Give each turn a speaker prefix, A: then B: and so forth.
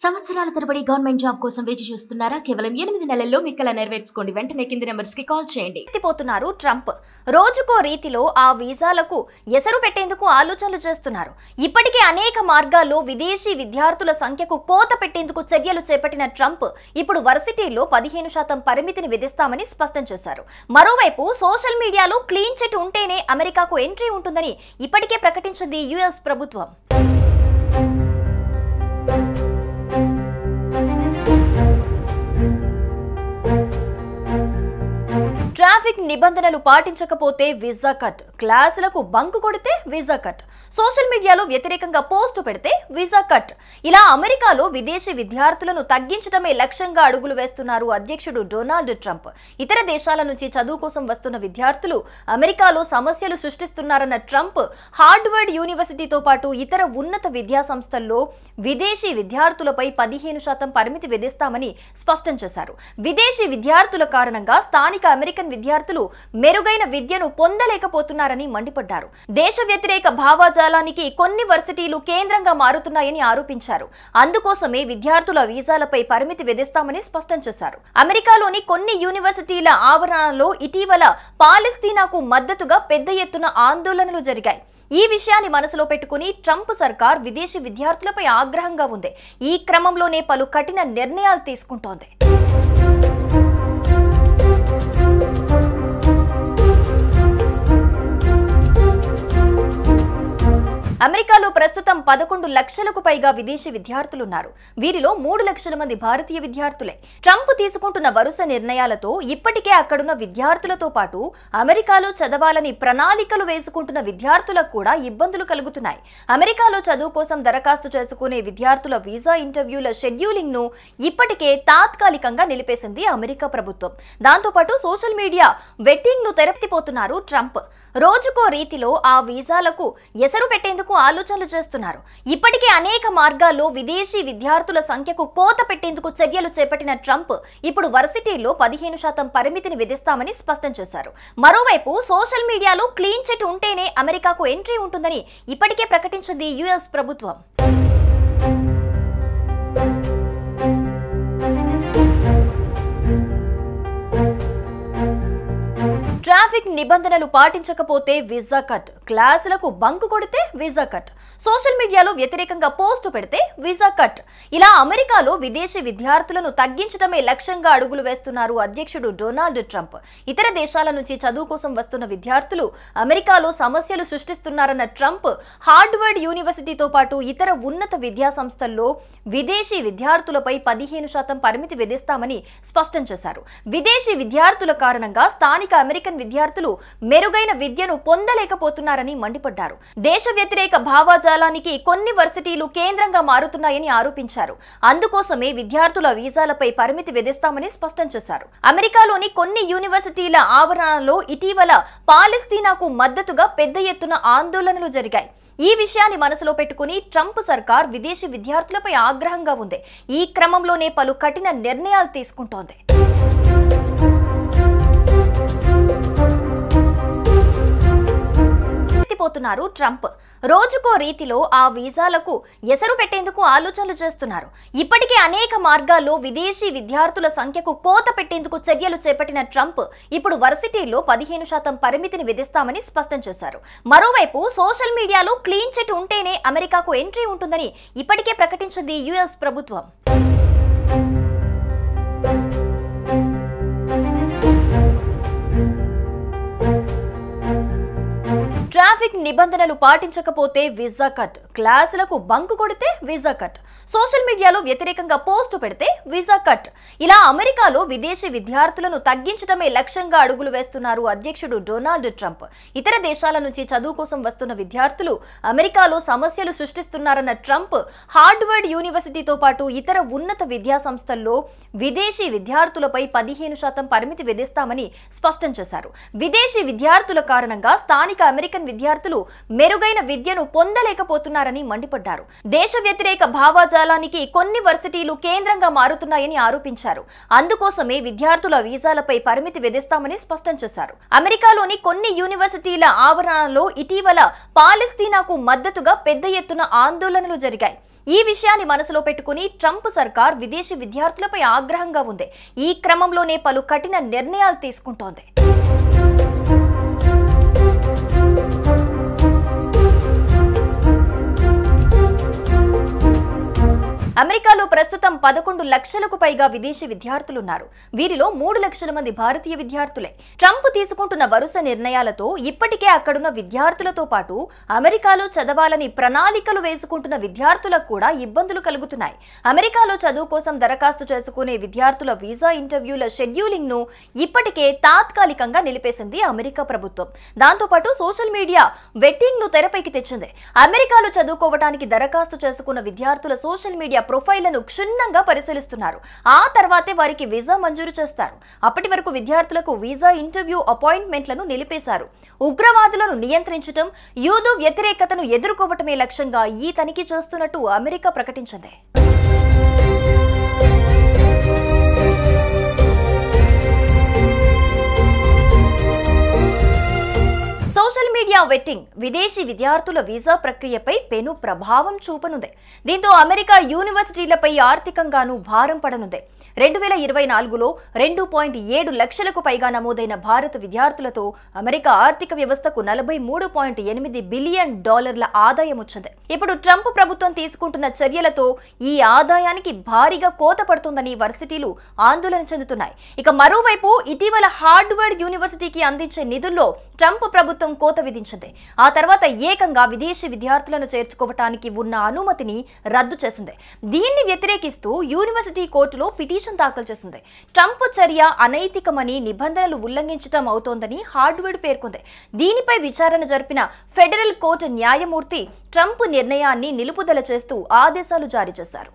A: సంవత్సరాల తరబడి government job కోసం వేచి చూస్తున్నారా? కేవలం 8 నెలల్లో మీ కల నెరవేర్చుకోండి. వెంటనే కింది నెంబర్స్ కి కాల్ చేయండి.
B: పోతున్నారు ట్రంప్. రోజుకో రీతిలో ఆ వీసాలకు ఎసరు పెట్టేందుకు ఆలోచనలు చేస్తున్నారు. ఇప్పటికే అనేక మార్గాల్లో విదేశీ విద్యార్థుల సంఖ్యకు కోత పెట్టేందుకు చర్యలు చేపట్టిన ట్రంప్ ఇప్పుడు వర్సిటీల్లో 15% పరిమితిని విధిస్తామని స్పష్టం చేశారు. మరోవైపు సోషల్ మీడియాలో క్లీన్ చిట్ ఉంటేనే అమెరికాకు ఎంట్రీ ఉంటుందని ఇప్పటికే ప్రకటించింది యుఎస్ ప్రభుత్వం. ట్రాఫిక్ నిబంధనలు పాటించకపోతే వీసా కట్, క్లాసులకు బంక్ కొడితే వీసా కట్, సోషల్ మీడియాలో వ్యతిరేకంగా పోస్టు పెడితే వీసా కట్. ఇలా అమెరికాలో విదేశీ విద్యార్థులను తగ్గించడమే లక్ష్యంగా అడుగులు వేస్తున్నారు అధ్యక్షుడు డొనాల్డ్ ట్రంప్. ఇతర దేశాల నుంచి చదువు కోసం వస్తున్న విద్యార్థులు అమెరికాలో సమస్యలు సృష్టిస్తున్నారన్న ట్రంప్ హార్వర్డ్ యూనివర్సిటీతో పాటు ఇతర ఉన్నత విద్యా సంస్థల్లో విదేశీ విద్యార్థులపై 15% పరిమితి విధిస్తామని స్పష్టం చేశారు. విదేశీ విద్యార్థుల కారణంగా స్థానిక అమెరికన్ విద్యార్థులు మెరుగైన విద్యను పొందలేకపోతున్నారని మండిపడ్డారు. దేశ వ్యతిరేక భావజాలానికి కొన్ని వర్సిటీలు కేంద్రంగా మారుతున్నాయని ఆరోపించారు. అందుకోసమే విద్యార్థుల వీసాలపై పరిమితి విధిస్తామని స్పష్టం చేశారు. అమెరికాలోని కొన్ని యూనివర్సిటీల ఆవరణలో ఇటీవల పాలస్తీనాకు మద్దతుగా పెద్ద ఎత్తున ఆందోళనలు జరిగాయి. ఈ విషయాన్ని మనసులో పెట్టుకుని ట్రంప్ సర్కార్ విదేశీ విద్యార్థులపై ఆగ్రహంగా ఉంది. ఈ క్రమంలోనే పలు కఠిన నిర్ణయాలు తీసుకుంటోంది. అమెరికాలో ప్రస్తుతం 11 లక్షలకు పైగా విదేశీ విద్యార్థులున్నారు. వీరిలో 3 లక్షల మంది భారతీయ విద్యార్థులే. ట్రంప్ తీసుకుంటున్న వరుస నిర్ణయాలతో ఇప్పటికే అక్కడున్న విద్యార్థులతో పాటు అమెరికాలో చదవాలని ప్రణాళికలు వేసుకుంటున్న విద్యార్థులకు కూడా ఇబ్బందులు కలుగుతున్నాయి. అమెరికాలో చదువు కోసం దరఖాస్తు చేసుకునే విద్యార్థుల వీసా ఇంటర్వ్యూల షెడ్యూలింగ్ ను ఇప్పటికే తాత్కాలికంగా నిలిపేసింది అమెరికా ప్రభుత్వం. దాంతోపాటు సోషల్ మీడియా వెట్టింగ్ ను తెరపిపోతున్నారు ట్రంప్. రోజుకో రీతిలో ఆ వీసాలకు ఎసరు పెట్టేందుకు ఆలోచనలు చేస్తున్నారు. ఇప్పటికే అనేక మార్గాల్లో విదేశీ విద్యార్థుల సంఖ్యకు కోత పెట్టేందుకు చర్యలు చేపట్టిన ట్రంప్ ఇప్పుడు వర్సిటీల్లో 15% పరిమితిని విధిస్తామని స్పష్టం చేశారు. మరోవైపు సోషల్ మీడియాలో క్లీన్ చిట్ ఉంటేనే అమెరికాకు ఎంట్రీ ఉంటుందని ఇప్పటికే ప్రకటించింది యుఎస్ ప్రభుత్వం. ట్రాఫిక్ నిబంధనలు పాటించకపోతే వీసా కట్, క్లాసులకు బంక్ కొడితే వీసా కట్, సోషల్ మీడియాలో వ్యతిరేకంగా పోస్టు పెడితే వీసా కట్. ఇలా అమెరికాలో విదేశీ విద్యార్థులను తగ్గించడమే లక్ష్యంగా అడుగులు వేస్తున్నారు అధ్యక్షుడు డొనాల్డ్ ట్రంప్. ఇతర దేశాల నుంచి చదువు కోసం వస్తున్న విద్యార్థులు అమెరికాలో సమస్యలు సృష్టిస్తున్నారన్న ట్రంప్ హార్వర్డ్ యూనివర్సిటీతో పాటు ఇతర ఉన్నత విద్యా సంస్థల్లో విదేశీ విద్యార్థులపై 15% పరిమితి విధిస్తామని స్పష్టం చేశారు. విదేశీ విద్యార్థుల కారణంగా స్థానిక అమెరికన్ విద్యార్థులు మెరుగైన విద్యను పొందలేకపోతున్నారని మండిపడ్డారు. దేశ వ్యతిరేక భావజాలానికి కొన్ని వర్సిటీలు కేంద్రంగా మారుతున్నాయని ఆరోపించారు. అందుకోసమే విద్యార్థుల వీసాలపై పరిమితి విధిస్తామని స్పష్టం చేశారు. అమెరికాలోని కొన్ని యూనివర్సిటీల ఆవరణలో ఇటీవల పాలస్తీనాకు మద్దతుగా పెద్ద ఎత్తున ఆందోళనలు జరిగాయి. ఈ విషయాన్ని మనసులో పెట్టుకుని ట్రంప్ సర్కార్ విదేశీ విద్యార్థులపై ఆగ్రహంగా ఉంది. ఈ క్రమంలోనే పలు కఠిన నిర్ణయాలు తీసుకుంటోంది. పోతున్నారు ట్రంప్. రోజుకో రీతిలో ఆ వీసాలకు ఎసరు పెట్టేందుకు ఆలోచనలు చేస్తున్నారు. ఇప్పటికే అనేక మార్గాల్లో విదేశీ విద్యార్థుల సంఖ్యకు కోత పెట్టేందుకు చర్యలు చేపట్టిన ట్రంప్ ఇప్పుడు వర్సిటీల్లో 15% పరిమితిని విధిస్తామని స్పష్టం చేశారు. మరోవైపు సోషల్ మీడియాలో క్లీన్ చిట్ ఉంటేనే అమెరికాకు ఎంట్రీ ఉంటుందని ఇప్పటికే ప్రకటించింది యుఎస్ ప్రభుత్వం. ట్రాఫిక్ నిబంధనలు పాటించకపోతే వీసా కట్, క్లాసులకు బంక్ కొడితే వీసా కట్, సోషల్ మీడియాలో వ్యతిరేకంగా పోస్టు పెడితే వీసా కట్. ఇలా అమెరికాలో విదేశీ విద్యార్థులను తగ్గించడమే లక్ష్యంగా అడుగులు వేస్తున్నారు అధ్యక్షుడు డొనాల్డ్ ట్రంప్. ఇతర దేశాల నుంచి చదువు కోసం వస్తున్న విద్యార్థులు అమెరికాలో సమస్యలు సృష్టిస్తున్నారన్న ట్రంప్ హార్వర్డ్ యూనివర్సిటీతో పాటు ఇతర ఉన్నత విద్యా సంస్థల్లో విదేశీ విద్యార్థులపై 15% పరిమితి విధిస్తామని స్పష్టం చేశారు. విదేశీ విద్యార్థుల కారణంగా స్థానిక అమెరికన్ విద్యార్థులు మెరుగైన విద్యను పొందలేకపోతున్నారని మండిపడ్డారు. దేశ వ్యతిరేక భావజాలానికి కొన్ని వర్సిటీలు కేంద్రంగా మారుతున్నాయని ఆరోపించారు. అందుకోసమే విద్యార్థుల వీసాలపై పరిమితి విధిస్తామని స్పష్టం చేశారు. అమెరికాలోని కొన్ని యూనివర్సిటీల ఆవరణలో ఇటీవల పాలస్తీనాకు మద్దతుగా పెద్ద ఎత్తున ఆందోళనలు జరిగాయి. ఈ విషయాన్ని మనసులో పెట్టుకుని ట్రంప్ సర్కార్ విదేశీ విద్యార్థులపై ఆగ్రహంగా ఉంది. ఈ క్రమంలోనే పలు కఠిన నిర్ణయాలు తీసుకుంటోంది. అమెరికాలో ప్రస్తుతం 11 లక్షలకు పైగా విదేశీ విద్యార్థులున్నారు. వీరిలో 3 లక్షల మంది భారతీయ విద్యార్థులే. ట్రంప్ తీసుకుంటున్న వరుస నిర్ణయాలతో ఇప్పటికే అక్కడున్న విద్యార్థులతో పాటు అమెరికాలో చదవాలని ప్రణాళికలు వేసుకుంటున్న విద్యార్థులకు కూడా ఇబ్బందులు కలుగుతున్నాయి. అమెరికాలో చదువు కోసం దరఖాస్తు చేసుకునే విద్యార్థుల వీసా ఇంటర్వ్యూల షెడ్యూలింగ్ ను ఇప్పటికే తాత్కాలికంగా నిలిపేసింది అమెరికా ప్రభుత్వం. దాంతోపాటు సోషల్ మీడియా వెట్టింగ్ ను తెరపైకి తెచ్చింది. అమెరికాలో చదువుకోవడానికి దరఖాస్తు చేసుకున్న విద్యార్థుల సోషల్ మీడియా ప్రొఫైళ్లను క్షుణ్ణంగా పరిశీలిస్తున్నారు. ఆ తర్వాతే వారికి వీసా మంజూరు చేస్తారు. అప్పటి వరకు విద్యార్థులకు వీసా ఇంటర్వ్యూ అపాయింట్మెంట్లను నిలిపేశారు. ఉగ్రవాదులను నియంత్రించడం, యూదు వ్యతిరేకతను ఎదుర్కోవటమే లక్ష్యంగా ఈ తనిఖీ చేస్తున్నట్టు అమెరికా ప్రకటించింది. సోషల్ మీడియా వెట్టింగ్ విదేశీ విద్యార్థుల వీసా ప్రక్రియపై పెను ప్రభావం చూపనుంది. దీంతో అమెరికా యూనివర్సిటీలపై ఆర్థికంగానూ భారం పడనుంది. 2024లో 2.7 లక్షలకు పైగా నమోదైన భారత విద్యార్థులతో అమెరికా ఆర్థిక వ్యవస్థకు $43.8 బిలియన్ ఆదాయం వచ్చింది. ఇప్పుడు ట్రంప్ ప్రభుత్వం తీసుకుంటున్న చర్యలతో ఈ ఆదాయానికి భారీగా కోత పడుతుందని వర్సిటీలు ఆందోళన చెందుతున్నాయి. ఇక మరోవైపు ఇటీవల హార్వర్డ్ యూనివర్సిటీకి అందించే నిధుల్లో ట్రంప్ ప్రభుత్వం కోత విధించింది. ఆ తర్వాత ఏకంగా విదేశీ విద్యార్థులను చేర్చుకోవటానికి ఉన్న అనుమతిని రద్దు చేసింది. దీన్ని వ్యతిరేకిస్తూ యూనివర్సిటీ కోర్టులో పిటిషన్ దాఖలు చేసింది. ట్రంప్ చర్య అనైతికమని, నిబంధనలు ఉల్లంఘించడం అవుతోందని హార్వర్డ్ పేర్కొంది. దీనిపై విచారణ జరిపిన ఫెడరల్ కోర్టు న్యాయమూర్తి ట్రంప్ నిర్ణయాన్ని నిలుపుదల చేస్తూ ఆదేశాలు జారీ చేశారు.